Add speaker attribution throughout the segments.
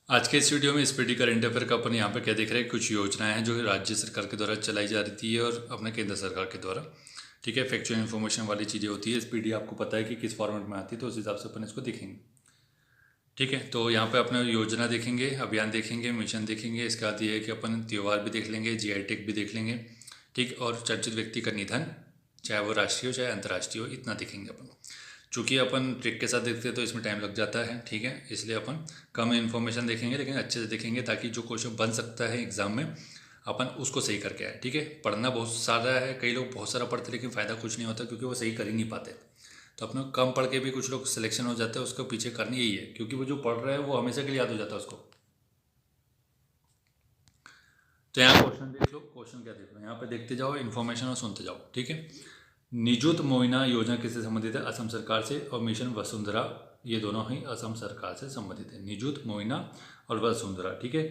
Speaker 1: आज के इस वीडियो में स्पीडी करंट अफेयर का अपन यहाँ पे क्या देख रहे हैं, कुछ योजनाएं हैं जो राज्य सरकार के द्वारा चलाई जा रही है और अपने केंद्र सरकार के द्वारा। ठीक है, फैक्चुअल इन्फॉर्मेशन वाली चीज़ें होती है। स्पीडी आपको पता है कि किस फॉर्मेट में आती है, तो उस हिसाब से अपन इसको देखेंगे। ठीक है, तो यहाँ पे अपने योजना देखेंगे, अभियान देखेंगे, मिशन देखेंगे। इसके बाद ये है कि अपन त्यौहार भी देख लेंगे, जीआई टैग भी देख लेंगे। ठीक, और चर्चित व्यक्ति का निधन, चाहे वो राष्ट्रीय हो चाहे अंतर्राष्ट्रीय हो, इतना देखेंगे अपन। चूँकि अपन ट्रिक के साथ देखते हैं तो इसमें टाइम लग जाता है। ठीक है, इसलिए अपन कम इन्फॉर्मेशन देखेंगे लेकिन अच्छे से देखेंगे, ताकि जो क्वेश्चन बन सकता है एग्जाम में अपन उसको सही करके आए। ठीक है, पढ़ना बहुत सारा है, कई लोग बहुत सारा पढ़ते लेकिन फ़ायदा कुछ नहीं होता क्योंकि वो सही कर ही नहीं पाते। तो अपने कम पढ़ के भी कुछ लोग सिलेक्शन हो जाते हैं, उसको पीछे करनी यही है, क्योंकि वो जो पढ़ रहा है वो हमेशा के लिए याद हो जाता है उसको। तो यहाँ क्वेश्चन देख लो, क्वेश्चन क्या देख लो, यहाँ पे देखते जाओ इन्फॉर्मेशन और सुनते जाओ। ठीक है, निजुत मोइना योजना किससे संबंधित है? असम सरकार से। और मिशन वसुंधरा, ये दोनों ही असम सरकार से संबंधित है, निजुत मोइना और वसुंधरा। ठीक है,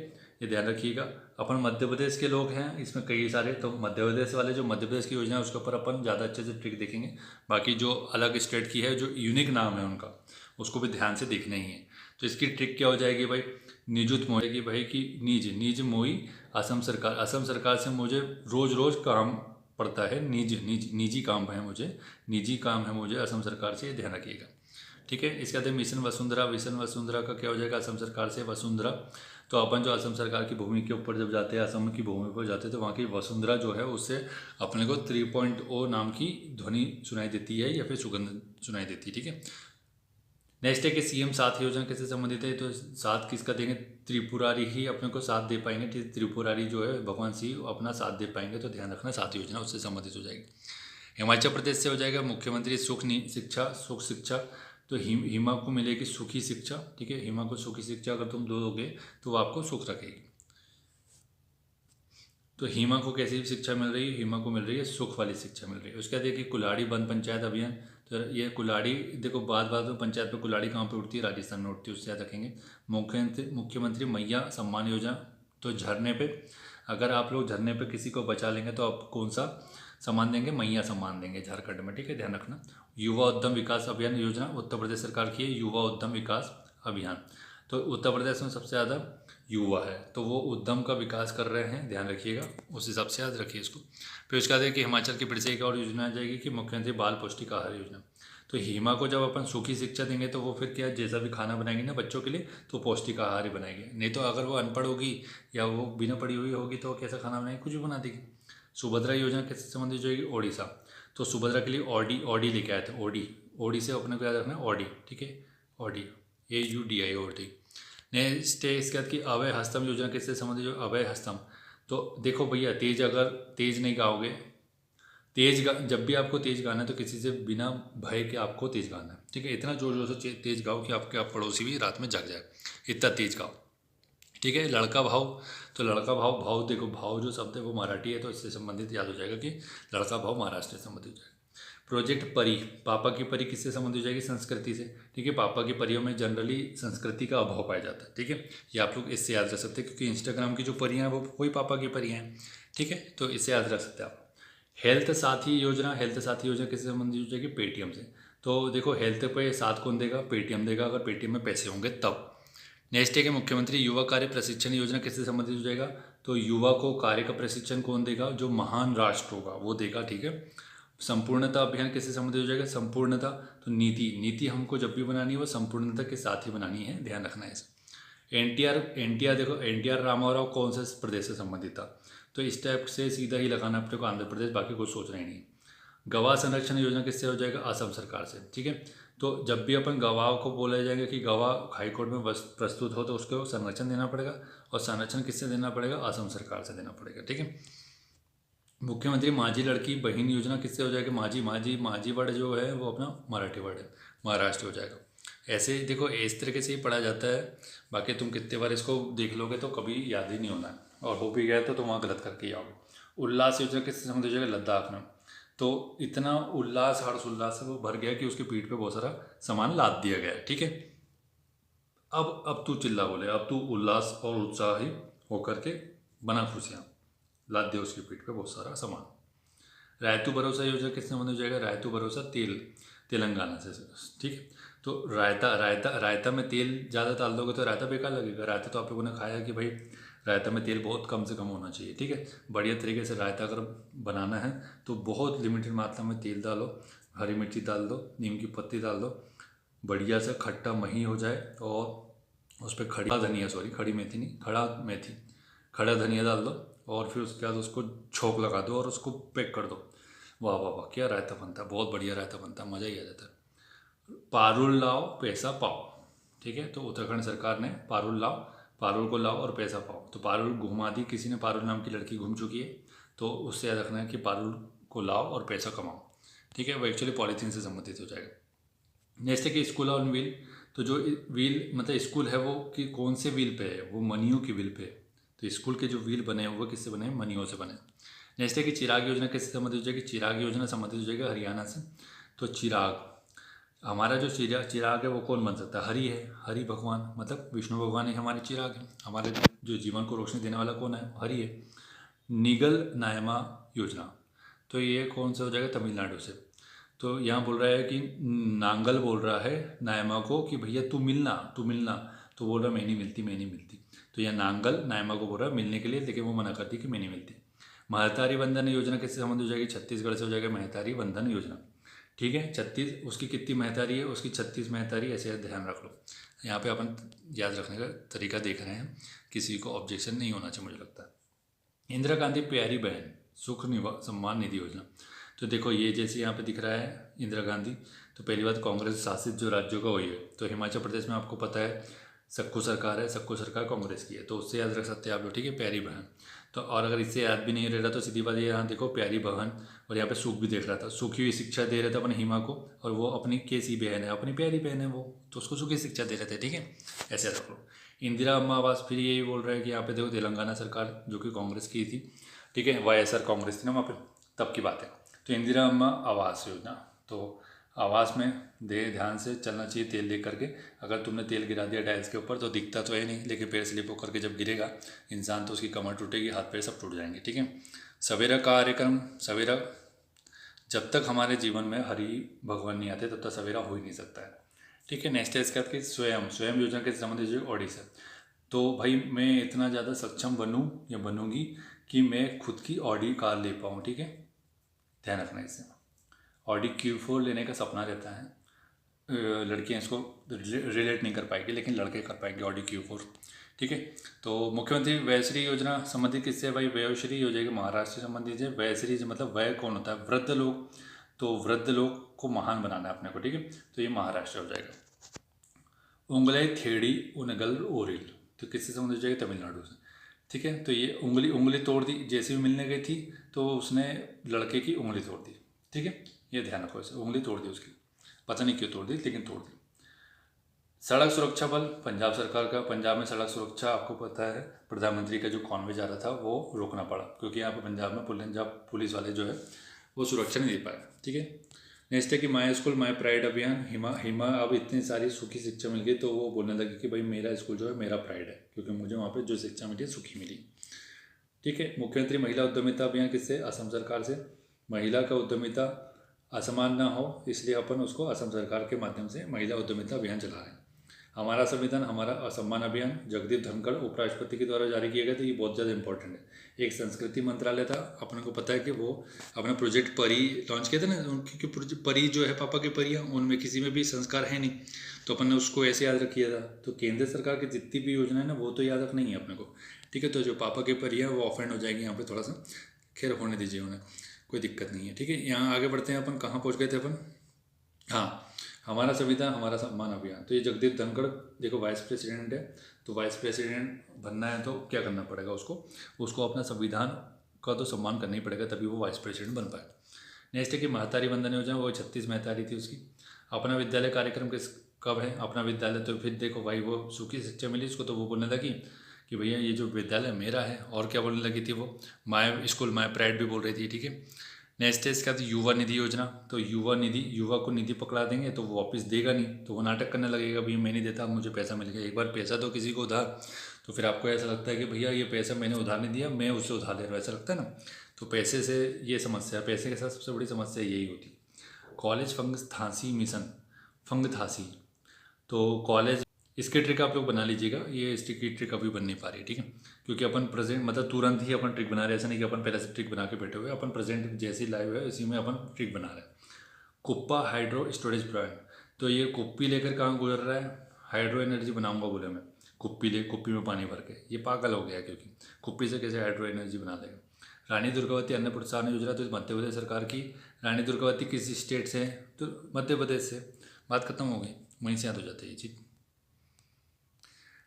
Speaker 1: ये ध्यान रखिएगा। अपन मध्य प्रदेश के लोग हैं, इसमें कई सारे, तो मध्य प्रदेश वाले जो मध्य प्रदेश की योजना है उसके ऊपर अपन ज़्यादा अच्छे से ट्रिक देखेंगे। बाकी जो अलग स्टेट की है, जो यूनिक नाम है उनका, उसको भी ध्यान से देखना ही है। तो इसकी ट्रिक क्या हो जाएगी भाई? निजुत मोएगी भाई कि निज मोई असम सरकार से मुझे रोज़ रोज़ काम पड़ता है, निजी काम है मुझे, निजी काम है मुझे असम सरकार से, ये ध्यान रखिएगा। ठीक है, इसके बाद मिशन वसुंधरा, मिशन वसुंधरा का क्या हो जाएगा? असम सरकार से वसुंधरा। तो अपन जो असम सरकार की भूमि के ऊपर जब जाते हैं, असम की भूमि पर जाते हैं, तो वहाँ की वसुंधरा जो है उससे अपने को 3.0 नाम की ध्वनि सुनाई देती है या फिर सुगंध सुनाई देती है। ठीक है, नेक्स्ट है कि सीएम साथ योजना किससे संबंधित है? तो साथ किसका देंगे? त्रिपुरारी ही अपने को साथ दे पाएंगे। त्रिपुरारी जो है भगवान सिंह अपना साथ दे पाएंगे, तो ध्यान रखना साथ योजना उससे संबंधित हो जाएगी। हिमाचल प्रदेश से हो जाएगा मुख्यमंत्री सुख शिक्षा। तो हिमा को मिलेगी सुखी शिक्षा। ठीक है, हिमा को सुखी शिक्षा अगर तुम दोगे तो वो आपको सुख रखेगी। तो हिमा को कैसी शिक्षा मिल रही है? हिमा को मिल रही है सुख वाली शिक्षा मिल रही है। उसके बाद देखिए कुल्हाड़ी वन पंचायत अभियान। तो ये कुल्हाड़ी, देखो बात बात में पंचायत पे कुल्हाड़ी कहाँ पे उठती है? राजस्थान में उठती है, उससे याद रखेंगे। मुख्यमंत्री मैया सम्मान योजना, तो झरने पे, अगर आप लोग झरने पे किसी को बचा लेंगे तो आप कौन सा सम्मान देंगे? मैया सम्मान देंगे झारखंड में। ठीक है, ध्यान रखना। युवा उद्यम विकास अभियान योजना उत्तर प्रदेश सरकार की है, युवा उद्यम विकास अभियान। तो उत्तर प्रदेश में सबसे ज़्यादा युवा है, तो वो उद्यम का विकास कर रहे हैं, ध्यान रखिएगा, उस हिसाब से याद रखिए इसको। फिर उसके बाद है कि हिमाचल की फिर से एक और योजना आ जाएगी कि मुख्यमंत्री बाल पौष्टिक आहार योजना। तो हिमा को जब अपन सूखी शिक्षा देंगे तो वो फिर क्या, जैसा भी खाना बनाएंगे ना बच्चों के लिए, तो पौष्टिक आहार ही बनाएंगे। नहीं तो अगर वो अनपढ़ होगी या वो बिना पढ़ी हुई होगी तो कैसा खाना बनाएगी? कुछ भी बना देगी। सुभद्रा योजना किससे संबंधित जाएगी? ओडिशा। तो सुभद्रा के लिए ऑडी लेके आए थे, ओडी से अपने को याद रखना है ऑडी। ठीक है, ऑडी, AUDI, ऑडी। नेक्स्ट है इसके बाद कि अभय हस्तम योजना किससे संबंधित? जो अभय हस्तम, तो देखो भैया, अगर तेज नहीं गाओगे, जब भी आपको तेज गाना है तो किसी से बिना भय के आपको तेज गाना है। ठीक है, इतना जोर जोर से तेज गाओ कि आपके आप पड़ोसी भी रात में जग जाए, इतना तेज गाओ। ठीक है, लड़का भाव। तो लड़का भाव देखो, भाव जो शब्द है वो मराठी है, तो इससे संबंधित याद हो जाएगा कि लड़का भाव महाराष्ट्र से संबंधित हो जाएगा। प्रोजेक्ट परी, पापा की परी किससे संबंधित हो जाएगी? संस्कृति से। ठीक है, पापा की परियों में जनरली संस्कृति का अभाव पाया जाता है। ठीक है, ये आप लोग इससे याद रख सकते हैं, क्योंकि इंस्टाग्राम की जो परियाँ हैं वो कोई पापा की परियाँ हैं। ठीक है, तो इससे याद रख सकते हैं आप। हेल्थ साथी योजना, हेल्थ साथी योजना किससे संबंधित हो जाएगी? पेटीएम से। तो देखो, हेल्थ पे साथ कौन देगा? पेटीएम देगा, अगर पेटीएम में पैसे होंगे तब। नेक्स्ट है कि मुख्यमंत्री युवा कार्य प्रशिक्षण योजना किससे संबंधित हो जाएगा? तो युवा को कार्य का प्रशिक्षण कौन देगा? जो महान राष्ट्र होगा वो देगा। ठीक है, संपूर्णता अभियान किससे संबंधित हो जाएगा? संपूर्णता, तो नीति हमको जब भी बनानी है वो संपूर्णता के साथ ही बनानी है, ध्यान रखना है इसे। एनटीआर देखो, एनटीआर रामाराव कौन से प्रदेश से संबंधित था? तो इस टाइप से सीधा ही लगाना अपने को आंध्र प्रदेश, बाकी कुछ सोचना ही नहीं। गवाह संरक्षण योजना किससे हो जाएगा? असम सरकार से। ठीक है, तो जब भी अपन गवाह को बोला जाएगा कि गवाह हाईकोर्ट में प्रस्तुत हो तो उसको संरक्षण देना पड़ेगा, और संरक्षण किससे देना पड़ेगा? असम सरकार से देना पड़ेगा। ठीक है, मुख्यमंत्री माझी लड़की बहन योजना किससे हो जाएगी? माझी वर्ड जो है वो अपना मराठी वर्ड है, महाराष्ट्र हो जाएगा। ऐसे देखो, इस तरीके से ही पढ़ा जाता है। बाकी तुम कितने बार इसको देख लोगे तो कभी याद ही नहीं होना है, और हो भी गया तो तुम वहाँ गलत करके ही आओगे। उल्लास योजना किससे संबंधित हो जाएगा? लद्दाख में। तो इतना उल्लास, हर्ष उल्लास से वो भर गया कि उसके पीठ पे बहुत सारा सामान लाद दिया गया है। ठीक है, अब तू चिल्ला बोले, अब तू उल्लास और उत्साही होकर के बना खुशियाँ, लाद दे उसकी पीठ पे बहुत सारा सामान। रायतू भरोसा योजना किससे संबंधित हो जाएगा? रायतू भरोसा तेलंगाना से। ठीक है, तो रायता रायता रायता में तेल ज़्यादा डाल दोगे तो रायता बेकार लगेगा। रायता तो आप लोगों ने खाया कि भाई रायता में तेल बहुत कम से कम होना चाहिए, ठीक है। बढ़िया तरीके से रायता अगर बनाना है तो बहुत लिमिटेड मात्रा में तेल डालो, हरी मिर्ची डाल दो, नीम की पत्ती डाल दो, बढ़िया से खट्टा मही हो जाए और उस पर खड़ी मेथी नहीं, खड़ा धनिया डाल दो और फिर उसके बाद उसको छोंक लगा दो और उसको पैक कर दो। वाह वाह वाह, क्या रायता बनता है, बहुत बढ़िया रायता बनता है, मज़ा ही आ जाता है। पारुल लाओ पैसा पाओ, ठीक है। तो उत्तराखंड सरकार ने पारुल को लाओ और पैसा पाओ। तो पारुल घुमा दी किसी ने, पारुल नाम की लड़की घूम चुकी है, तो उससे याद रखना है कि पारुल को लाओ और पैसा कमाओ, ठीक है। वो एक्चुअली पॉलीथीन से संबंधित हो जाएगा। नेक्स्ट है कि स्कूल ऑन व्हील। तो जो व्हील मतलब स्कूल है वो कि कौन से व्हील पे है, वो मनियों की व्हील पे है। तो स्कूल के जो व्हील बने हैं वो किससे बने हैं, मनियों से बने। नेक्स्ट है कि चिराग योजना किससे संबंधित हो जाएगी, चिराग योजना संबंधित हो जाएगी हरियाणा से। तो चिराग, हमारा जो चिराग है वो कौन बन सकता है, हरि है, हरि भगवान, मतलब विष्णु भगवान ही हमारे चिराग है। हमारे जो जीवन को रोशनी देने वाला कौन है, हरि है। निगल नायमा योजना, तो ये कौन सा हो जाएगा, तमिलनाडु से। तो यहाँ बोल रहा है कि नांगल बोल रहा है नायमा को कि भैया तू मिलना, तो बोल रहा मैं नहीं मिलती। तो यह नांगल नायमा को बोल रहा है मिलने के लिए, लेकिन वो मना करती कि मैं नहीं मिलती। महतारी बंधन योजना किससे संबंध हो जाएगी, छत्तीसगढ़ से हो जाएगा महतारी बंधन योजना, ठीक है। 36 उसकी कितनी महतारी है, उसकी 36 महतारी, ऐसे ध्यान रख लो। यहाँ पे अपन याद रखने का तरीका देख रहे हैं, किसी को ऑब्जेक्शन नहीं होना चाहिए मुझे लगता है। इंदिरा गांधी प्यारी बहन सुख सम्मान निधि योजना। तो देखो ये जैसे यहाँ पे दिख रहा है इंदिरा गांधी, तो पहली बात कांग्रेस शासित जो राज्यों का वही है। तो हिमाचल प्रदेश में आपको पता है सक्खू सरकार है, सक्खू सरकार कांग्रेस की है, तो उससे याद रख सकते हैं आप लोग, ठीक है, प्यारी बहन। तो और अगर इससे याद भी नहीं रह रहा तो सीधी बात ये, यहाँ देखो प्यारी बहन, और यहाँ पे सुख भी देख रहा था, सुखी हुई शिक्षा दे रहे थे अपने हिमा को, और वो अपनी कैसी बहन है, अपनी प्यारी बहन है वो, तो उसको सुखी शिक्षा दे रहे थे, ठीक है, ऐसे रख लो। इंदिरा अम्मा आवास, फिर यही बोल रहे हैं कि यहाँ पे देखो तेलंगाना सरकार जो कि कांग्रेस की थी, ठीक है, YSR कांग्रेस थी ना वहाँ पे, तब की बात है। तो इंदिरा अम्मा आवास योजना, तो आवास में ध्यान से चलना चाहिए तेल देख करके। अगर तुमने तेल गिरा दिया टाइल्स के ऊपर तो दिखता तो है नहीं, लेकिन पैर स्लिप होकर के जब गिरेगा इंसान तो उसकी कमर टूटेगी, हाथ पैर सब टूट जाएंगे, ठीक है। सवेरा कार्यक्रम, सवेरा जब तक हमारे जीवन में हरि भगवान नहीं आते तब तक सवेरा हो ही नहीं सकता है, ठीक है। नेक्स्ट है इसके बाद कि स्वयं योजना के संबंधित जो ओडिशा। तो भाई मैं इतना ज़्यादा सक्षम बनूँ या बनूँगी कि मैं खुद की ऑडी कार ले पाऊँ, ठीक है, ध्यान रखना इससे। ऑडी Q4 लेने का सपना रहता है, लड़कियां इसको रिलेट नहीं कर पाएगी, लेकिन लड़के कर पाएंगे ऑडी Q4, ठीक है। तो मुख्यमंत्री वयश्री योजना संबंधित किससे, भाई वयोश्री हो जाएगी, महाराष्ट्र से संबंधित है। वयश्री मतलब वय कौन होता है, वृद्ध लोग, तो वृद्ध लोग को महान बनाना है अपने को, ठीक है, तो ये महाराष्ट्र हो जाएगा। उंगले थेड़ी उनगल ओरिल, तो किससे संबंधित हो जाएगी, तमिलनाडु से, ठीक है। तो ये उंगली तोड़ दी, जैसे भी मिलने गई थी तो उसने लड़के की उंगली तोड़ दी, ठीक है, ये ध्यान रखो, इसे उंगली तोड़ दी उसकी, पता नहीं क्यों तोड़ दी लेकिन तोड़ दी। सड़क सुरक्षा बल, पंजाब सरकार का, पंजाब में सड़क सुरक्षा आपको पता है प्रधानमंत्री का जो कॉन्वे जा रहा था वो रोकना पड़ा, क्योंकि यहाँ पे पंजाब में पंजाब पुलिस वाले जो है वो सुरक्षा नहीं दे पाए, ठीक है। नेक्स्ट है कि माई स्कूल माई प्राइड अभियान। हिमा अब इतनी सारी सुखी शिक्षा मिल गई तो वो बोलने लगी कि भाई मेरा स्कूल जो है मेरा प्राइड है, क्योंकि मुझे वहाँ पर जो शिक्षा मिली सुखी मिली, ठीक है। मुख्यमंत्री महिला उद्यमिता अभियान किससे, असम सरकार से। महिला का उद्यमिता असमान ना हो इसलिए अपन उसको असम सरकार के माध्यम से महिला उद्यमिता अभियान चला रहे हैं। हमारा संविधान हमारा असम्मान अभियान जगदीप धनखड़ उपराष्ट्रपति के द्वारा जारी किया गया था, ये बहुत ज़्यादा इंपॉर्टेंट है। एक संस्कृति मंत्रालय था, अपने को पता है कि वो अपना प्रोजेक्ट परी लॉन्च किया था ना, क्योंकि परी जो है पापा की परियाँ, उनमें किसी में भी संस्कार है नहीं, तो अपन ने उसको ऐसे याद रख किया था। तो केंद्र सरकार की जितनी भी योजना है ना वो तो याद रखना ही है अपने को, ठीक है। तो जो पापा की परियाँ वो ऑफेंड हो जाएगी यहाँ पर, थोड़ा सा खैर होने दीजिए उन्हें, कोई दिक्कत नहीं है, ठीक है। यहाँ आगे बढ़ते हैं, अपन कहाँ पहुँच गए थे अपन, हाँ, हमारा संविधान हमारा सम्मान अभियान। तो ये जगदीप धनखड़ देखो वाइस प्रेसिडेंट है, तो वाइस प्रेसिडेंट बनना है तो क्या करना पड़ेगा उसको अपना संविधान का तो सम्मान करना ही पड़ेगा, तभी वो वाइस प्रेसिडेंट बन पाए। नेक्स्ट है कि महतारी वंदन योजना, वो 36 महतारी थी उसकी। अपना विद्यालय कार्यक्रम किस कब है, अपना विद्यालय, तो फिर देखो भाई वो सुखी शिक्षा मिली उसको, तो वो बोलने लगी कि भैया ये जो विद्यालय मेरा है, और क्या बोलने लगी थी वो, माय स्कूल माय प्राइड भी बोल रही थी, ठीक है। नेक्स्ट है इसके बाद युवा निधि योजना। तो युवा को निधि पकड़ा देंगे तो वो वापस देगा नहीं, तो वो नाटक करने लगेगा, भैया मैं नहीं देता, मुझे पैसा मिल गया। एक बार पैसा दो किसी को उधार, तो फिर आपको ऐसा लगता है कि भैया ये पैसा मैंने उधार नहीं दिया, मैं उससे उधार ले रहा हूँ, ऐसा लगता है ना। तो पैसे से ये समस्या, पैसे के साथ सबसे बड़ी समस्या यही होती। कॉलेज फंग थांसी मिशन, फंग थांसी, तो कॉलेज, इसकी ट्रिक आप लोग बना लीजिएगा, ये इसकी ट्रिक अभी बन नहीं पा रही है, ठीक है, क्योंकि अपन प्रेजेंट मतलब तुरंत ही अपन ट्रिक बना रहे हैं, ऐसा नहीं कि अपन पहले से ट्रिक बना के बैठे हुए, अपन प्रेजेंट जैसी लाइव है इसी में अपन ट्रिक बना रहे हैं। कुप्पा हाइड्रो स्टोरेज प्लांट, तो ये कुप्पी लेकर कहाँ गुजर रहा है, हाइड्रो एनर्जी बनाऊंगा बोले मैं, कुप्पी में पानी भर के, ये पागल हो गया, क्योंकि कुप्पी से कैसे हाइड्रो एनर्जी बना देगा। रानी दुर्गावती अन्न प्रोत्साहन योजना, तो मध्य प्रदेश सरकार की। रानी दुर्गावती किस स्टेट से है, तो मध्य प्रदेश से, बात खत्म हो गई, वहीं से याद हो जाती है ये चीज़।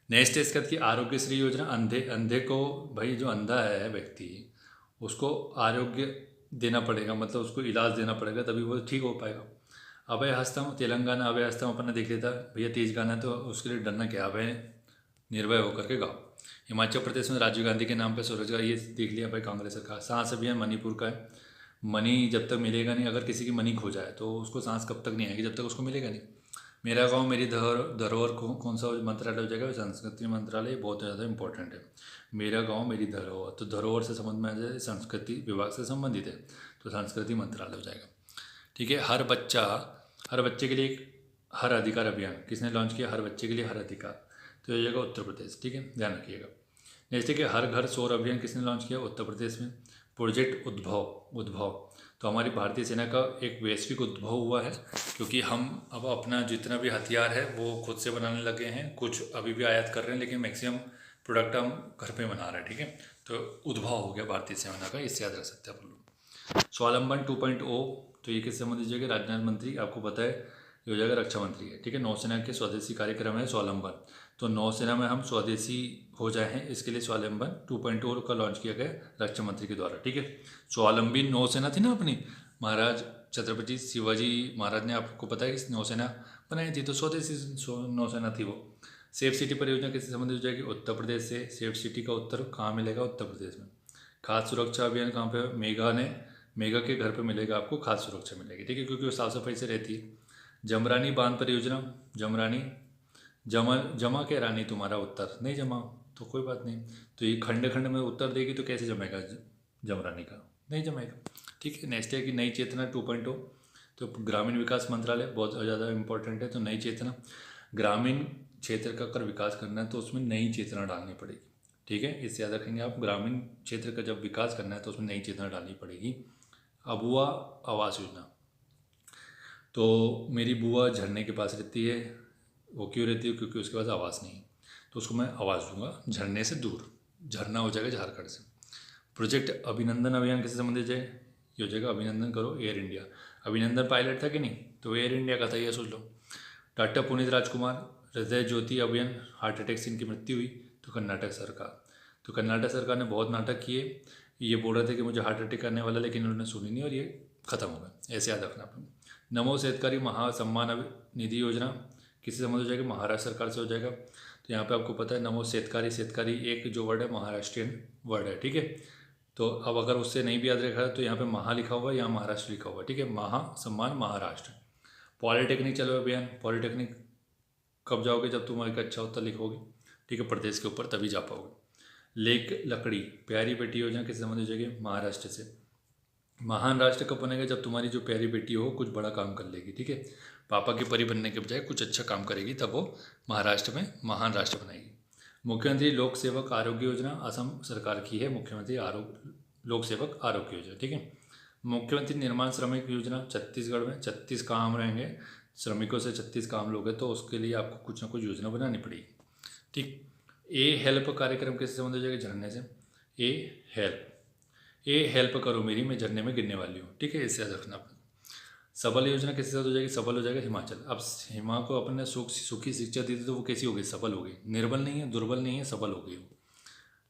Speaker 1: नेक्स्ट है इसका की आरोग्यश्री योजना, अंधे को, भाई जो अंधा है व्यक्ति उसको आरोग्य देना पड़ेगा, मतलब उसको इलाज देना पड़ेगा, तभी वो ठीक हो पाएगा। अभय हस्तम तेलंगाना, अभय हस्तम अपन ने देख लिया था, भैया तेज गाना है तो उसके लिए डरना क्या, अभय निर्भय होकर के गाओ। हिमाचल प्रदेश में राजीव गांधी के नाम पर स्वरोजगार, ये देख लिया भाई कांग्रेस सरकार। सांस अभियान मणिपुर का है, मनी जब तक मिलेगा नहीं, अगर किसी की मनी खो जाए तो उसको सांस कब तक नहीं आएगी, जब तक उसको मिलेगा नहीं। मेरा गांव मेरी धरोहर, कौन सा मंत्रालय हो जाएगा, संस्कृति मंत्रालय, बहुत ज़्यादा इंपॉर्टेंट है। मेरा गांव मेरी धरोहर, तो धरोहर से संबंध में आ जाए, संस्कृति विभाग से संबंधित है, तो संस्कृति मंत्रालय हो जाएगा, ठीक है। हर बच्चे के लिए हर अधिकार अभियान किसने लॉन्च किया, हर बच्चे के लिए हर अधिकार, तो ये जाएगा उत्तर प्रदेश, ठीक है, ध्यान रखिएगा। नेक्स्ट है कि हर घर सौर अभियान किसने लॉन्च किया, उत्तर प्रदेश में। प्रोजेक्ट उद्भव, तो हमारी भारतीय सेना का एक वैश्विक उद्भव हुआ है, क्योंकि हम अब अपना जितना भी हथियार है वो खुद से बनाने लगे हैं, कुछ अभी भी आयात कर रहे हैं, लेकिन मैक्सिमम प्रोडक्ट हम घर पे बना रहे हैं, ठीक है। तो उद्भव हो गया भारतीय सेना का, इससे याद रख सकते हैं आप लोग। स्वावलंबन 2.0, तो ये किससे संबंधित जाएगा, राजनाथ मंत्री, आपको पता है ये हो जाएगा रक्षा मंत्री है, ठीक है। नौसेना के स्वदेशी कार्यक्रम है स्वावलंबन, तो नौसेना में हम स्वदेशी हो जाए हैं, इसके लिए स्वावलंबन 2.0 का लॉन्च किया गया रक्षा मंत्री के द्वारा, ठीक है। स्वावलंबी नौसेना थी ना अपनी, महाराज छत्रपति शिवाजी महाराज ने, आपको पता है कि नौसेना बनाई थी, तो स्वदेशी नौसेना थी वो। सेफ सिटी परियोजना किससे संबंधित हो जाएगी, उत्तर प्रदेश से। सेफ सिटी का उत्तर कहाँ मिलेगा, उत्तर प्रदेश में। खाद्य सुरक्षा अभियान कहाँ पे, मेघा के घर पे मिलेगा आपको, खाद्य सुरक्षा मिलेगी, ठीक है, क्योंकि वो साफ सफाई से रहती है। जमरानी बांध परियोजना, जमरानी जमा के रानी, तुम्हारा उत्तर नहीं जमा तो कोई बात नहीं, तो ये खंड खंड में उत्तर देगी तो कैसे जमेगा जमरानी का, नहीं जमेगा, ठीक है। नेक्स्ट है कि नई चेतना 2.0, तो ग्रामीण विकास मंत्रालय बहुत ज़्यादा इंपॉर्टेंट है, तो नई चेतना, ग्रामीण क्षेत्र का अगर विकास करना है तो उसमें नई चेतना डालनी पड़ेगी, ठीक है, इससे याद रखेंगे आप। ग्रामीण क्षेत्र का जब विकास करना है तो उसमें नई चेतना डालनी पड़ेगी। अबुआ आवास योजना, तो मेरी बुआ झरने के पास रहती है, वो क्यों रहती है, क्योंकि उसके पास आवास नहीं है, तो उसको मैं आवाज़ दूंगा झरने से दूर, झरना हो जाएगा झारखंड से। प्रोजेक्ट अभिनंदन अभियान किससे संबंधित है, ये हो जाएगा अभिनंदन करो एयर इंडिया, अभिनंदन पायलट था कि नहीं, तो एयर इंडिया का था, ये सोच लो। डॉक्टर पुनीत राजकुमार हृदय ज्योति अभियान, हार्ट अटैक से इनकी मृत्यु हुई, तो कर्नाटक सरकार, तो कर्नाटक सरकार ने बहुत नाटक किए, ये बोल रहे थे कि मुझे हार्ट अटैक करने वाला, लेकिन उन्होंने सुनी नहीं और ये खत्म हो गया, ऐसे याद रखना आप। नमो शेतकारी महासम्मान निधि योजना किससे संबंध हो जाएगा, महाराष्ट्र सरकार से हो जाएगा, तो यहाँ पे आपको पता है नमो शेतकारी एक जो वर्ड है महाराष्ट्रियन वर्ड है, ठीक है। तो अब अगर उससे नहीं भी याद रखा तो यहाँ पे महा लिखा हुआ है, यहाँ महाराष्ट्र लिखा हुआ है, ठीक है, महा सम्मान महाराष्ट्र। पॉलिटेक्निक चलो अभियान, पॉलिटेक्निक कब जाओगे, जब तुम एक अच्छा उत्तर लिखोगे, ठीक है, प्रदेश के ऊपर, तभी जा पाओगे। लेक लकड़ी प्यारी बेटी योजना किससे संबंधित हो जाएगी, महाराष्ट्र से। महान राष्ट्र कब बनेगा, जब तुम्हारी जो प्यारी बेटी हो कुछ बड़ा काम कर लेगी, ठीक है, पापा की परी बनने के बजाय कुछ अच्छा काम करेगी, तब वो महाराष्ट्र में महान राष्ट्र बनाएगी। मुख्यमंत्री लोक सेवक आरोग्य योजना असम सरकार की है, मुख्यमंत्री लोक सेवक आरोग्य योजना, ठीक है। मुख्यमंत्री निर्माण श्रमिक योजना छत्तीसगढ़ में 36 काम रहेंगे, श्रमिकों से 36 काम लोगे, तो उसके लिए आपको कुछ ना कुछ योजना बनानी पड़ेगी, ठीक। ए हेल्प कार्यक्रम किससे संबंध हो जाएगा, झरने से। ए हेल्प करो मेरी, मैं झरने में गिरने वाली हूँ, ठीक है, इससे याद रखना अपने। सबल योजना किसके साथ हो जाएगी, सबल हो जाएगा हिमाचल। अब हिमा को अपन ने सुखी शिक्षा दी थी, तो वो कैसी हो गई, सबल हो गई, निर्बल नहीं है, दुर्बल नहीं है, सबल हो गई वो।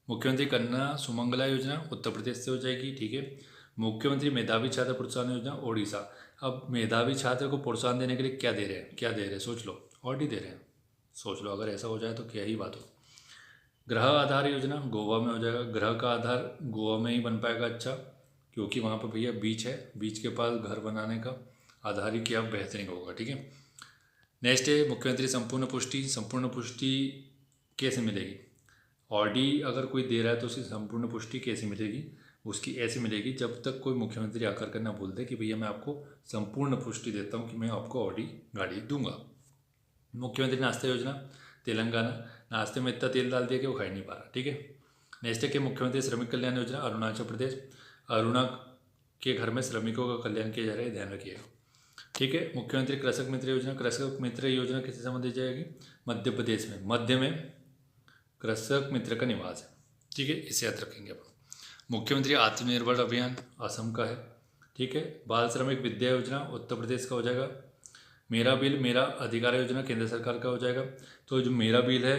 Speaker 1: मुख्यमंत्री कन्या सुमंगला योजना उत्तर प्रदेश से हो जाएगी, ठीक है। मुख्यमंत्री मेधावी छात्र प्रोत्साहन योजना ओडिशा। अब मेधावी छात्र को प्रोत्साहन देने के लिए क्या दे रहे हैं, सोच लो, ऑडी दे रहे हैं, सोच लो, अगर ऐसा हो जाए तो क्या ही बात हो। ग्रह आधार योजना गोवा में हो जाएगा, ग्रह का आधार गोवा में ही बन पाएगा, अच्छा, क्योंकि वहाँ पर भैया बीच है, बीच के पास घर बनाने का आधार ही क्या बेहतरीन होगा, ठीक है। नेक्स्ट है मुख्यमंत्री संपूर्ण पुष्टि कैसे मिलेगी, ऑडी अगर कोई दे रहा है तो उसकी संपूर्ण पुष्टि कैसे मिलेगी, उसकी ऐसे मिलेगी जब तक कोई मुख्यमंत्री आकर कर ना बोल दे कि भैया मैं आपको संपूर्ण पुष्टि देता हूँ कि मैं आपको ऑडी गाड़ी दूंगा, मुख्यमंत्री नाश्ता योजना तेलंगाना, नाश्ते में इतना तेल डाल दिया कि वो खा ही नहीं पा रहा। ठीक है। नेक्स्ट है कि मुख्यमंत्री श्रमिक कल्याण योजना अरुणाचल प्रदेश, अरुणा के घर में श्रमिकों का कल्याण किया जा रहा है, ध्यान रखिएगा। ठीक है। मुख्यमंत्री कृषक मित्र योजना, कृषक मित्र योजना किससे संबंधित जाएगी? मध्य प्रदेश में, मध्य में कृषक मित्र का निवास है। ठीक है, इसे याद रखेंगे आप। मुख्यमंत्री आत्मनिर्भर अभियान असम का है। ठीक है। बाल श्रमिक विद्या योजना उत्तर प्रदेश का हो जाएगा। मेरा बिल मेरा अधिकार योजना केंद्र सरकार का हो जाएगा। तो जो मेरा बिल है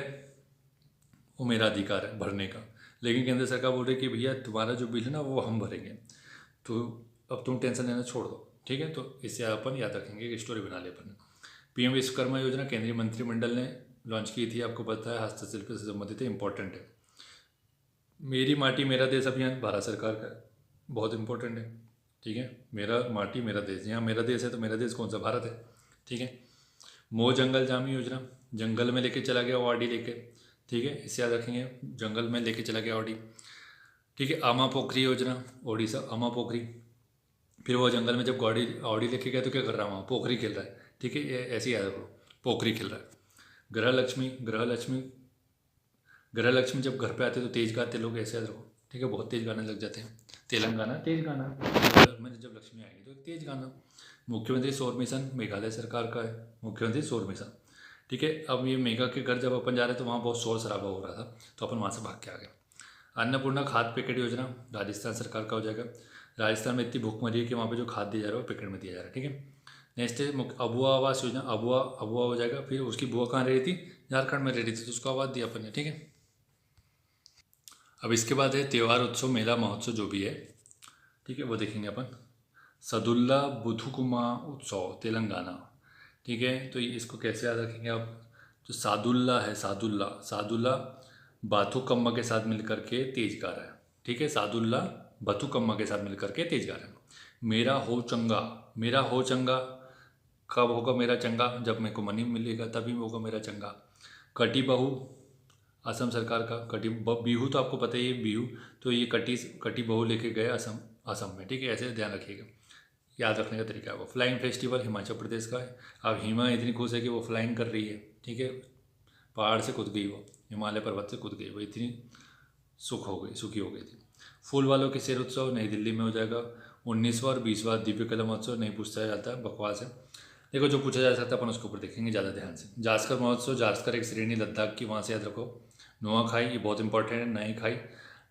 Speaker 1: वो मेरा अधिकार है भरने का, लेकिन केंद्र सरकार बोल रही है कि भैया तुम्हारा जो बिल है ना वो हम भरेंगे, तो अब तुम टेंशन लेना छोड़ दो। ठीक है। तो इससे अपन याद रखेंगे कि स्टोरी बना ले अपन। पीएम विश्वकर्मा योजना केंद्रीय मंत्रिमंडल ने लॉन्च की थी, आपको पता है, हस्तशिल्प से संबंधित है, इंपॉर्टेंट है। मेरी माटी मेरा देश अभियान भारत सरकार का है, बहुत इंपॉर्टेंट है। ठीक है। मेरा माटी मेरा देश, यहाँ मेरा देश है तो मेरा देश कौन सा? भारत है। ठीक है। मोह जंगल जामी योजना, जंगल में लेके चला गया वाडी लेके। ठीक है, इसे याद रखेंगे, जंगल में लेके चला गया वाडी। ठीक है। आमा पोखरी योजना ओडिशा, आमा पोखरी, फिर वो जंगल में जब गाड़ी ऑडी लेके गया तो क्या कर रहा है वहाँ? पोखरी खेल रहा है। ठीक है, ये ऐसे ही याद रखो, पोखरी खेल रहा है। गृह लक्ष्मी, गृह लक्ष्मी, गृह लक्ष्मी जब घर पे आते तो तेज गाते लोग, ऐसे याद रखो। ठीक है, बहुत तेज गाने लग जाते हैं। तेलंगाना तेज गाना, में जब लक्ष्मी आएगी तो तेज गाना। मुख्यमंत्री सौर मिशन मेघालय सरकार का है, मुख्यमंत्री सौर मिशन। ठीक है। अब ये मेघा के घर जब अपन जा रहे तो वहाँ बहुत शोर शराबा हो रहा था, तो अपन वहाँ से भाग के आ गए। अन्नपूर्णा खाद पैकेट योजना राजस्थान सरकार का हो जाएगा। राजस्थान में इतनी भूखमरी है कि वहाँ पे जो खाद दिया जा रहा है वो पैकेट में दिया जा रहा है। ठीक है। नेक्स्ट है अबुआ आवास योजना, अबुआ अबुआ हो जाएगा। फिर उसकी बुआ कहाँ रह रही थी? झारखंड में रह रही थी, तो उसको आवाज़ दिया अपन ने। ठीक है। अब इसके बाद है त्यौहार उत्सव मेला महोत्सव जो भी है, ठीक है, वो देखेंगे अपन। सदुल्ला बुथुकुमा उत्सव तेलंगाना। ठीक है, तो इसको कैसे याद रखेंगे आप? जो सादुल्ला है, सादुल्ला, सादुल्ला बाथुकम्मा के साथ मिलकर के तेज गा रहा है। ठीक है, सादुल्ला बथुकम्मा के साथ मिलकर के तेज गा रहा है। मेरा हो चंगा, मेरा हो चंगा कब होगा मेरा चंगा? जब मेरे को मनी मिलेगा तभी होगा मेरा चंगा। कटी बहू असम सरकार का, कटी बिहू तो आपको पता ही है, बिहू। तो ये कटी कटी बहू लेके गए असम, असम में। ठीक है, ऐसे ध्यान रखिएगा, याद रखने का तरीका है। वो फ्लाइंग फेस्टिवल हिमाचल प्रदेश का है। अब हिमा इतनी खुश है कि वो फ्लाइंग कर रही है। ठीक है, पहाड़ से कूद गई, वो हिमालय पर्वत से कूद गई, वो इतनी सुखी हो गई थी। फूल वालों के शेर उत्सव नई दिल्ली में हो जाएगा। 19वां और 20वां दिव्य कला महोत्सव नहीं पूछा जाता है, बकवास है। देखो, जो पूछा जा सकता है अपन उसके ऊपर देखेंगे ज़्यादा ध्यान से। जास्कर महोत्सव, जास्कर एक श्रेणी लद्दाख की, वहाँ से याद रखो। नुआखाई, ये बहुत इंपॉर्टेंट है, नई खाई,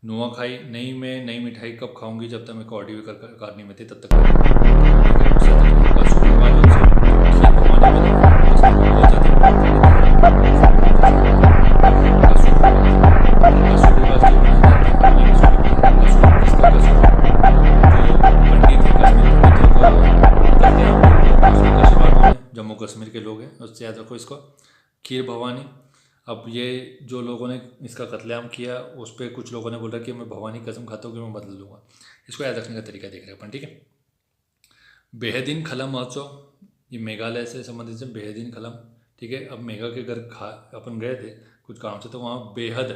Speaker 1: नुआखाई, नई में नई मिठाई कब खाऊंगी? जब तक मेरे को ऑडियो करनी में थी तब तक। जम्मू कश्मीर के लोग हैं, उससे याद रखो इसको। खीर भवानी, अब ये जो लोगों ने इसका कत्लेआम किया उस पर कुछ लोगों ने बोला कि मैं भवानी कसम खाता हूँ कि मैं बदल दूंगा। इसको याद रखने का तरीका देख रहे हैं अपन। ठीक है। बेहदीन खलम महोत्सव, ये मेघालय से संबंधित है, बेहदीन खलम। ठीक है। अब मेघा के घर अपन गए थे कुछ काम से, तो वहाँ बेहद,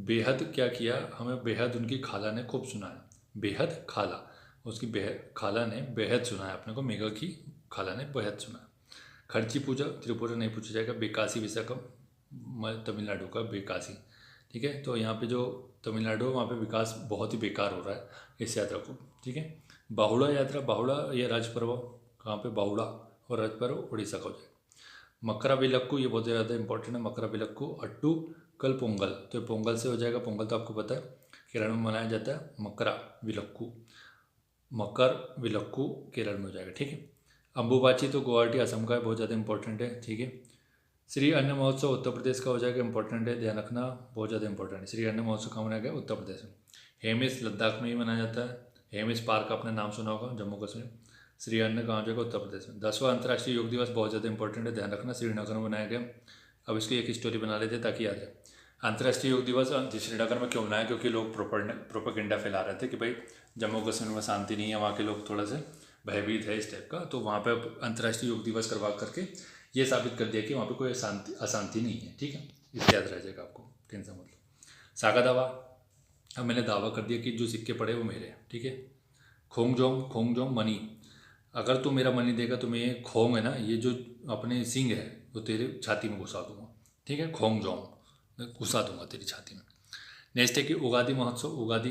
Speaker 1: बेहद क्या किया हमें, बेहद उनकी खाला ने खूब सुनाया। बेहद खाला, उसकी बेहद खाला ने बेहद सुनाया अपने को, मेघा की खाला ने बेहद सुनाया। खर्ची पूजा त्रिपुरा नहीं पूछा जाएगा। बेकासी विशाखम, तमिलनाडु का बेकासी। ठीक है, तो यहाँ पे जो तमिलनाडु है वहाँ पे विकास बहुत ही बेकार हो रहा है, इसे याद रखो। ठीक है। बाहुड़ा यात्रा, बाहुड़ा ये राज्य पर्व कहाँ पे? बाहुड़ा और राज्य पर्व उड़ीसा का हो जाएगा। मकरा विलक्कू, ये बहुत ज़्यादा इंपॉर्टेंट है। मकरा विलक्कू अट्टू कल पोंगल, तो पोंगल से हो जाएगा। पोंगल तो आपको पता है केरल में मनाया जाता है। मकरा विलक्कू, मकर विलक्कू केरल में हो जाएगा। ठीक है। अम्बुबाची तो गुवाहाटी असम का है, बहुत ज़्यादा इंपॉर्टेंट है। ठीक है। श्री अन्न महोत्सव उत्तर प्रदेश का हो जाएगा, इंपॉर्टेंट है, ध्यान रखना, बहुत ज़्यादा इंपॉर्टेंट है। श्री अन्न महोत्सव कहाँ मनाया गया? उत्तर प्रदेश में। हेमिस लद्दाख में ही मनाया जाता है। हेमिस पार्क आपने नाम सुना होगा, जम्मू कश्मीर। श्री अन्न कहाँ जाएगा? उत्तर प्रदेश में। 10वां अंतर्राष्ट्रीय योग दिवस बहुत ज़्यादा इंपॉर्टेंट है, ध्यान रखना, श्रीनगर में मनाया गया। अब इसकी एक स्टोरी बना लेते ताकि याद है। अंतर्राष्ट्रीय योग दिवस श्रीनगर में क्यों मनाया? क्योंकि लोग प्रोपेगेंडा फैला रहे थे कि भाई जम्मू कश्मीर में शांति नहीं है, वहाँ के लोग थोड़ा सा भयभीत है इस टाइप का, तो वहाँ पे अंतर्राष्ट्रीय योग दिवस करवा करके ये साबित कर दिया कि वहाँ पे कोई अशांति नहीं है। ठीक है, इसे याद रह जाएगा आपको, टेंशन मत लो। सागा दावा, अब मैंने दावा कर दिया कि जो सिक्के पड़े वो मेरे हैं। ठीक है। खोंग जोंग मनी, अगर तू मेरा मनी देगा तो मैं ये खोंग है ना, ये जो अपने सिंह है वो तेरे छाती में घुसा दूंगा, ठीक है, खोंग जाऊँ, घुसा दूंगा तेरी छाती में। नेक्स्ट है कि उगादि महोत्सव। उगादि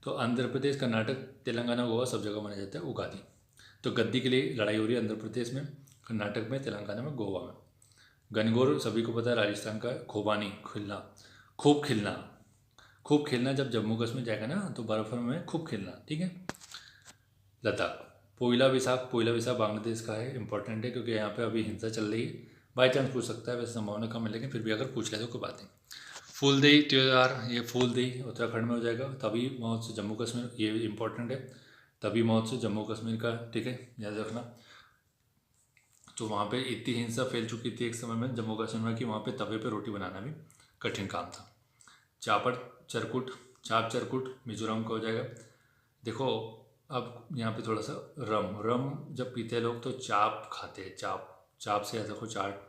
Speaker 1: तो आंध्र प्रदेश, कर्नाटक, तेलंगाना, गोवा सब जगह मनाया जाता है उगादि। तो गद्दी के लिए लड़ाई हो रही है आंध्र प्रदेश में, कर्नाटक में, तेलंगाना में, गोवा में। गणगौर सभी को पता है राजस्थान का, खुबानी खिलना, खूब खिलना। खूब खिलना जब जम्मू कश्मीर जाएगा ना तो बर्फ़ में खूब खिलना, ठीक है। लद्दाख। पोइला बैसाख। पोइला बैसाख बांग्लादेश का है, इंपॉर्टेंट है क्योंकि यहाँ पे अभी हिंसा चल रही है। बाई चांस पूछ सकता है, वैसे संभावना कम है, लेकिन फिर भी अगर पूछ ले तो कोई बात नहीं। फूलदेई त्यौहार, ये फूलदेई उत्तराखंड में हो जाएगा। तभी महोत्सव जम्मू कश्मीर, ये इंपॉर्टेंट है। तभी महोत्सव जम्मू कश्मीर का, ठीक है, याद रखना। तो वहाँ पे इतनी हिंसा फैल चुकी थी एक समय में जम्मू कश्मीर में कि वहाँ पे तवे पे रोटी बनाना भी कठिन काम था। चापड़ चरकुट, चाप चरकुट मिजोरम का हो जाएगा। देखो अब यहाँ पे थोड़ा सा रम जब पीते हैं लोग तो चाप खाते हैं, चाप से याद रखो चाट,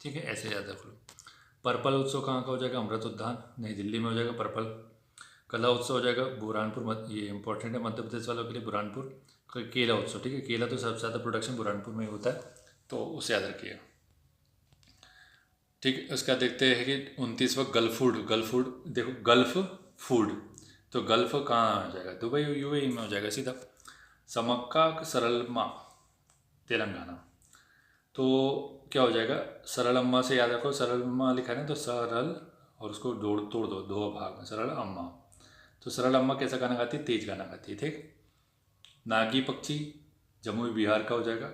Speaker 1: ठीक है, ऐसे याद रख लो। पर्पल उत्सव कहाँ का हो जाएगा? अमृत उद्यान नई दिल्ली में हो जाएगा। पर्पल कला उत्सव हो जाएगा बुरहानपुर, ये इंपॉर्टेंट है मध्य प्रदेश वालों के लिए, बुरहानपुर। केला उत्सव, ठीक है, केला तो सबसे ज़्यादा प्रोडक्शन बुरहानपुर में होता है, तो उसे याद रखिएगा, ठीक है। उसका देखते हैं कि 29वां गल्फ फूड। देखो गल्फ फूड, तो गल्फ कहाँ आ जाएगा? दुबई यूएई में हो जाएगा सीधा। समक्का सरलम्मा तेलंगाना। तो क्या हो जाएगा? सरल अम्मा से याद रखो, सरल अम्मा लिखा है ना, तो सरल और उसको तोड़ दो दो भाग में, सरल अम्मा। तो सरल अम्मा कैसा गाना गाती है? तेज गाना गाती है, ठीक। नागी पक्षी जमुई बिहार का हो जाएगा,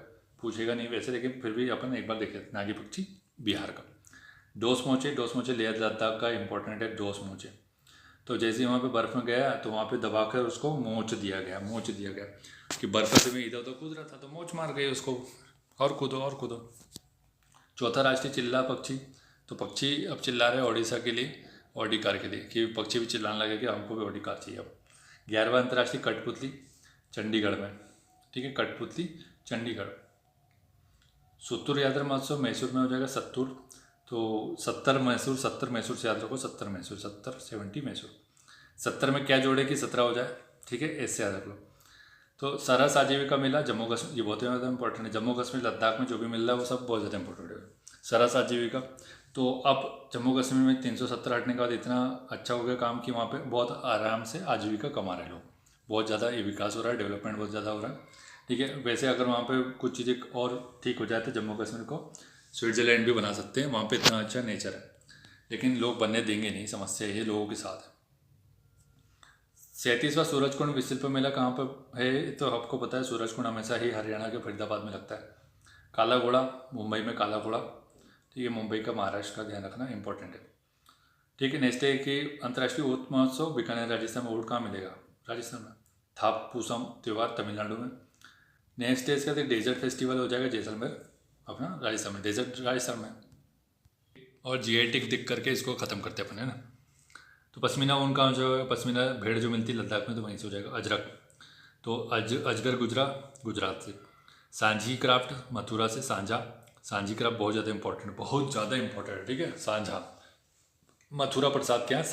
Speaker 1: पूछेगा नहीं वैसे, लेकिन फिर भी अपन एक बार देख लेते। नागी पक्षी बिहार का। डोस मोचे लेह लद्दाख का इंपॉर्टेंट है, डोस मोचे। तो जैसे ही वहाँ पे बर्फ़ में गया तो वहाँ पे दबाकर उसको मोच दिया गया कि बर्फ़ से मैं इधर उधर कूद रहा था तो मोच मार गई उसको, और कूदो। चौथा राष्ट्रीय चिल्ला पक्षी। तो पक्षी अब चिल्ला रहे ओडिशा के लिए, ऑडी कार के लिए, कि पक्षी भी चिल्लाने लगे कि हमको भी ऑडी कार चाहिए अब। 11वां अंतर्राष्ट्रीय कठपुतली चंडीगढ़ में, ठीक है, कठपुतली चंडीगढ़। सत्तूर यात्रा महोत्सव मैसूर में हो जाएगा, सत्तूर। तो 70 मैसूर से याद रखो, 70 मैसूर। 70 में क्या जोड़े कि 17 हो जाए, ठीक है, ऐसे याद रख लो। तो सरस आजीविका मेला जम्मू कश्मीर, ये बहुत ज़्यादा इंपॉर्टेंट है। जम्मू कश्मीर लद्दाख में जो भी मिल रहा है वो सब बहुत ज़्यादा इंपॉर्टेंट है। सरस आजीविका, तो अब जम्मू कश्मीर में 370 हटने के बाद इतना अच्छा हो गया काम कि वहाँ पे बहुत आराम से आजीविका कमा रहे लोग, बहुत ज़्यादा ये विकास हो रहा है, डेवलपमेंट बहुत ज़्यादा हो रहा है, ठीक है। वैसे अगर वहाँ पे कुछ चीज़ें और ठीक हो जाए तो जम्मू कश्मीर को स्विट्ज़रलैंड भी बना सकते हैं, वहाँ पे इतना अच्छा नेचर है, लेकिन लोग बनने देंगे नहीं, समस्या ये लोगों के साथ है। 37वां सूरजकुंड विशिल्प मेला कहाँ पर है? तो आपको पता है सूरजकुंड हमेशा ही हरियाणा के फरीदाबाद में लगता है। काला घोड़ा मुंबई में, काला घोड़ा, ठीक है, मुंबई का, महाराष्ट्र का ध्यान रखना इंपॉर्टेंट है, ठीक है। नेक्स्ट है कि अंतर्राष्ट्रीय ऊँट महोत्सव बीकानेर राजस्थान में। ऊँट कहाँ मिलेगा? राजस्थान में। थापूसम त्यौहार तमिलनाडु में। नेक्स्ट है इसका डेजर्ट फेस्टिवल हो जाएगा जैसलमेर, अपना राजस्थान में, डेजर्ट राजस्थान में। और जीआई टिक दिख करके इसको ख़त्म करते अपन, है ना। तो पश्मीना ऊन कहाँ जो है? पश्मीना भेड़ जो मिलती है लद्दाख में, तो वहीं से हो जाएगा। अजरक, तो अजगर गुजरात से। सांझी क्राफ्ट मथुरा से। सांझी क्राफ्ट बहुत ज़्यादा इंपॉर्टेंट है, ठीक है। सांझा मथुरा प्रसाद के यहाँ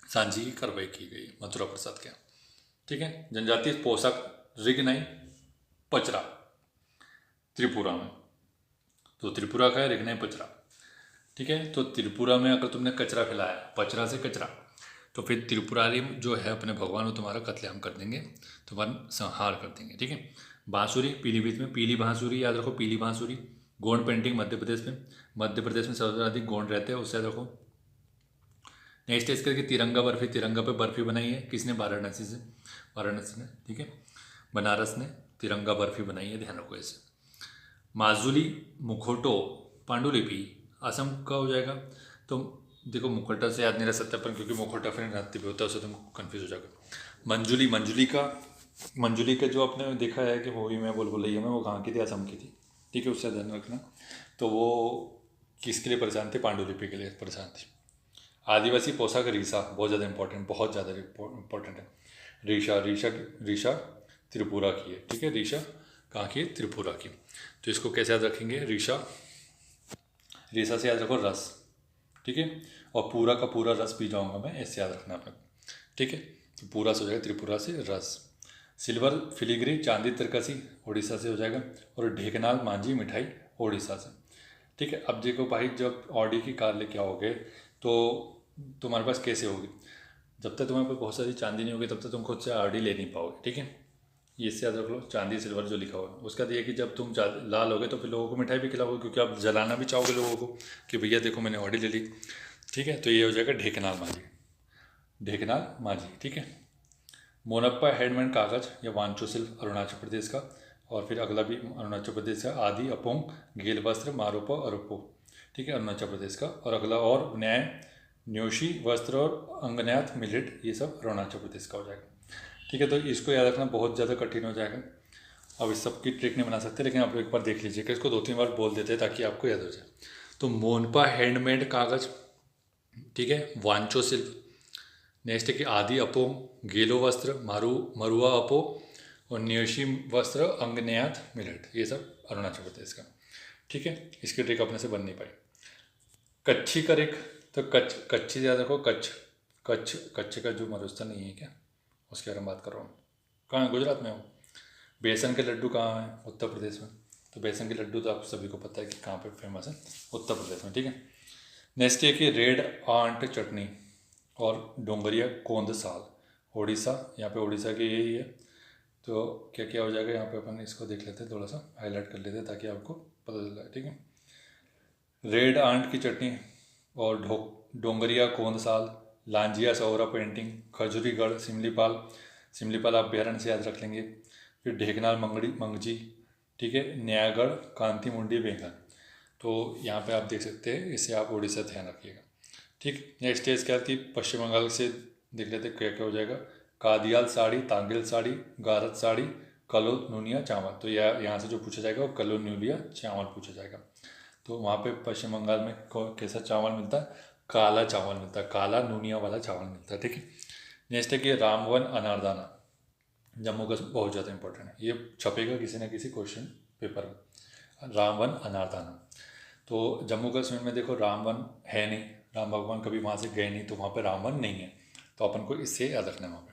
Speaker 1: सांझी की कार्रवाई की गई मथुरा प्रसाद के यहाँ, ठीक है। जनजातीय पोशाक रिगनाई पचरा त्रिपुरा में, तो त्रिपुरा का है रिगनाई पचरा, ठीक है। तो त्रिपुरा में अगर तुमने कचरा फैलाया, पचरा से कचरा, तो फिर त्रिपुरारी जो है अपने भगवान वो तुम्हारा कत्लेआम कर देंगे, तुम्हारा संहार कर देंगे, ठीक है। बांसुरी पीलीभीत में, पीली बांसुरी याद रखो, पीली बांसुरी। गोंड पेंटिंग मध्य प्रदेश में सबसे अधिक गोंड रहते हैं, उससे याद रखो। नेक्स्ट इसके कि तिरंगा पे बर्फ़ी बनाई है किसने? वाराणसी ने, ठीक है, बनारस ने तिरंगा बर्फ़ी बनाई है, ध्यान रखो ऐसे। माजुली मुखोटो पांडुलिपि असम का हो जाएगा। तो देखो मुखोटा से याद नहीं रह सकता पर, क्योंकि मुखोटा फिर नृत्य भी होता है, उससे तुम कन्फ्यूज हो जाएगा। मंजुली का जो आपने देखा है कि मूवी में बुलबुलैया में, वो कहाँ की थी? असम की थी, ठीक है, उससे ध्यान रखना। तो वो किसके लिए परेशान थी? पांडुलिपि के लिए परेशान थी। आदिवासी पोशाक रीशा, बहुत ज़्यादा इंपॉर्टेंट है। रीशा त्रिपुरा की है, ठीक है। रीशा कहाँ की है? त्रिपुरा की। तो इसको कैसे याद रखेंगे? रीशा से याद रखो रस, ठीक है, और पूरा का पूरा रस पी जाऊँगा मैं, ऐसे याद रखना आपने, ठीक है। तो पूरा से हो जाएगा त्रिपुरा से रस। सिल्वर फिलीग्री चांदी तिरकसी उड़ीसा से हो जाएगा। और ढेकनाल मांझी मिठाई उड़ीसा से। ठीक है। अब देखो भाई, जब ऑडी की कार लेके आओगे तो तुम्हारे पास कैसे होगी, जब तक तुम्हारे पास बहुत सारी चांदी नहीं होगी तब तक तुम खुद से ऑडी ले नहीं पाओगे, ठीक है। ये इससे याद रख लो, चांदी सिल्वर जो लिखा हुआ है। उसका ये है कि जब तुम लाल होगे तो फिर लोगों को मिठाई भी खिलाओगे, क्योंकि आप जलाना भी चाहोगे लोगों को कि भैया देखो मैंने ऑडी ले ली, ठीक है। तो ये हो जाएगा ढेकनाल माझी, ढेकनाल माझी, ठीक है। मोनप्पा हैंडमेड कागज या वांचो शिल्प अरुणाचल प्रदेश का, और फिर अगला भी अरुणाचल प्रदेश का, आदि अपोंग गेल वस्त्र मारोपा अरुपो, ठीक है, अरुणाचल प्रदेश का। और अगला और न्याय न्योशी वस्त्र और अंगन्यात मिलेट, ये सब अरुणाचल प्रदेश का हो जाएगा, ठीक है। तो इसको याद रखना बहुत ज़्यादा कठिन हो जाएगा, अब इस सब की ट्रिक नहीं बना सकते, लेकिन आप एक बार देख लीजिएगा, इसको 2-3 बार बोल देते हैं ताकि आपको याद हो जाए। तो मोनपा हैंडमेड कागज, ठीक है, वांचो शिल्प, नेक्स्ट है कि आदि अपो गेलो वस्त्र मरुआ अपो, और न्योशी वस्त्र अंगन्यात मिलेट, ये सब अरुणाचल प्रदेश का, ठीक है। इसकी ट्रिक अपने से बन नहीं पाई। कच्छी का रिक, तो कच्छी याद रखो, कच्छ का जो मरुस्थल नहीं है क्या, उसके बारे में बात कर रहा हूँ। कहाँ है, गुजरात में हो। बेसन के लड्डू कहाँ हैं, उत्तर प्रदेश में। तो बेसन के लड्डू तो आप सभी को पता है कि कहाँ पे फेमस है, उत्तर प्रदेश में, ठीक है। नेक्स्ट है कि रेड आंट चटनी और डोंगरिया कोंद साल, उड़ीसा, यहाँ पे उड़ीसा की यही है। तो क्या क्या हो जाएगा यहाँ पे, अपन इसको देख लेते हैं, थोड़ा सा हाईलाइट कर लेते हैं ताकि आपको पता चल जाए, ठीक है। रेड आंट की चटनी और डोंगरिया कोंद साल, लांजिया सौरा पेंटिंग, खजूरीगढ़ सिमलीपाल आप अभ्यारण्य से याद रख लेंगे। फिर ढेकनाल मंगजी, ठीक है, न्यायगढ़ कांति मुंडी बेंगल। तो यहाँ पे आप देख सकते हैं, इससे आप उड़ीसा ध्यान रखिएगा, ठीक। नेक्स्ट स्टेज क्या थी, पश्चिम बंगाल से देख लेते क्या क्या हो जाएगा। कादियाल साड़ी, तांगिल साड़ी, गारत साड़ी, कलो नूनिया चावल। तो यहाँ से जो पूछा जाएगा वो कलो नूनिया चावल पूछा जाएगा। तो वहाँ पे पश्चिम बंगाल में कैसा चावल मिलता है, काला चावल मिलता है, काला नूनिया वाला चावल मिलता है, ठीक है। नेक्स्ट है कि रामवन अनारदाना, जम्मू कश्मीर, बहुत ज़्यादा इंपॉर्टेंट है, ये छपेगा किसी न किसी क्वेश्चन पेपर में, रामवन अनारदाना। तो जम्मू कश्मीर में देखो रामवन है नहीं, राम भगवान कभी वहाँ से गए नहीं, तो वहाँ पे रामवन नहीं है, तो अपन को इससे याद रखना है वहाँ पे,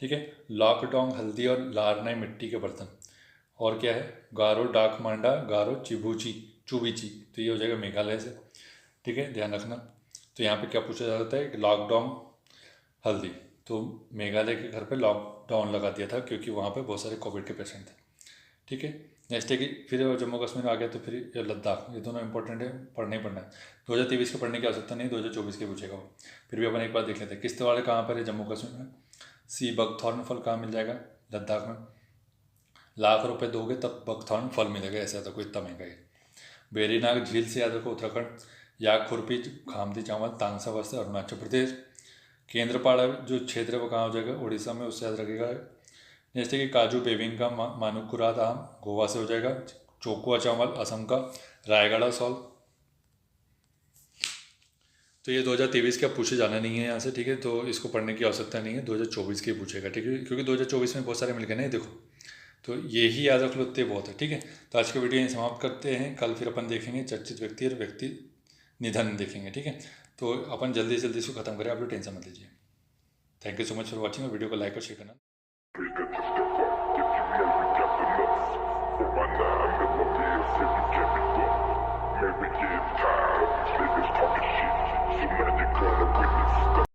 Speaker 1: ठीक है। लॉकडोंग हल्दी और लारनाई मिट्टी के बर्तन, और क्या है, गारो डाक मांडा, गारो चुबीची, तो ये हो जाएगा मेघालय से, ठीक है, ध्यान रखना। तो यहाँ पे क्या पूछा जाता है कि लॉकडाउन हल्दी, तो मेघालय के घर पे लॉकडाउन लगा दिया था क्योंकि वहाँ पे बहुत सारे कोविड के पेशेंट थे, ठीक है। नेक्स्ट है कि फिर जम्मू कश्मीर आ गया, तो फिर ये लद्दाख, ये दोनों इंपॉर्टेंट है, पढ़ना ही पढ़ना है। 2023 के पढ़ने की आवश्यकता नहीं, 2024 के पूछेगा वो, फिर भी अपन एक बार देख लेते हैं। किस्त वाले कहाँ पर है, जम्मू कश्मीर में। सी बकथॉर्न फल कहाँ मिल जाएगा, लद्दाख में। लाख रुपए दोगे तब बकथॉर्न फल मिलेगा, ऐसा तो कोई इतना महंगा है। वेरीनाग झील से याद रखो, उत्तराखंड। याक खुरपी खामती चावल, तांगसा वस्त्र, अरुणाचल प्रदेश। केंद्रपाड़ा जो क्षेत्र है वो कहाँ हो जाएगा, उड़ीसा में, उससे याद रखिएगा। जैसे कि काजू बेबिंका मानुकुरात आम, गोवा से हो जाएगा। चोकुआ चावल, असम का। रायगढ़ सॉल। तो ये 2023 के अब पूछे जाना नहीं है यहाँ से, ठीक है, तो इसको पढ़ने की आवश्यकता नहीं है, 2024 के पूछेगा, ठीक है, क्योंकि 2024 में बहुत सारे मिल गए ना, देखो, तो यही याद रख लो, इतने बहुत है, ठीक है। तो आज का वीडियो यहीं समाप्त करते हैं, कल फिर अपन देखेंगे चर्चित व्यक्ति और व्यक्ति निधन देखेंगे, ठीक है। तो अपन जल्दी से जल्दी इसको खत्म करें, आप लोग टेंशन मत लीजिए। Thank you so much for watching, और वीडियो को लाइक और शेयर करना। Maybe get tired of niggas talking shit, so now they gonna bring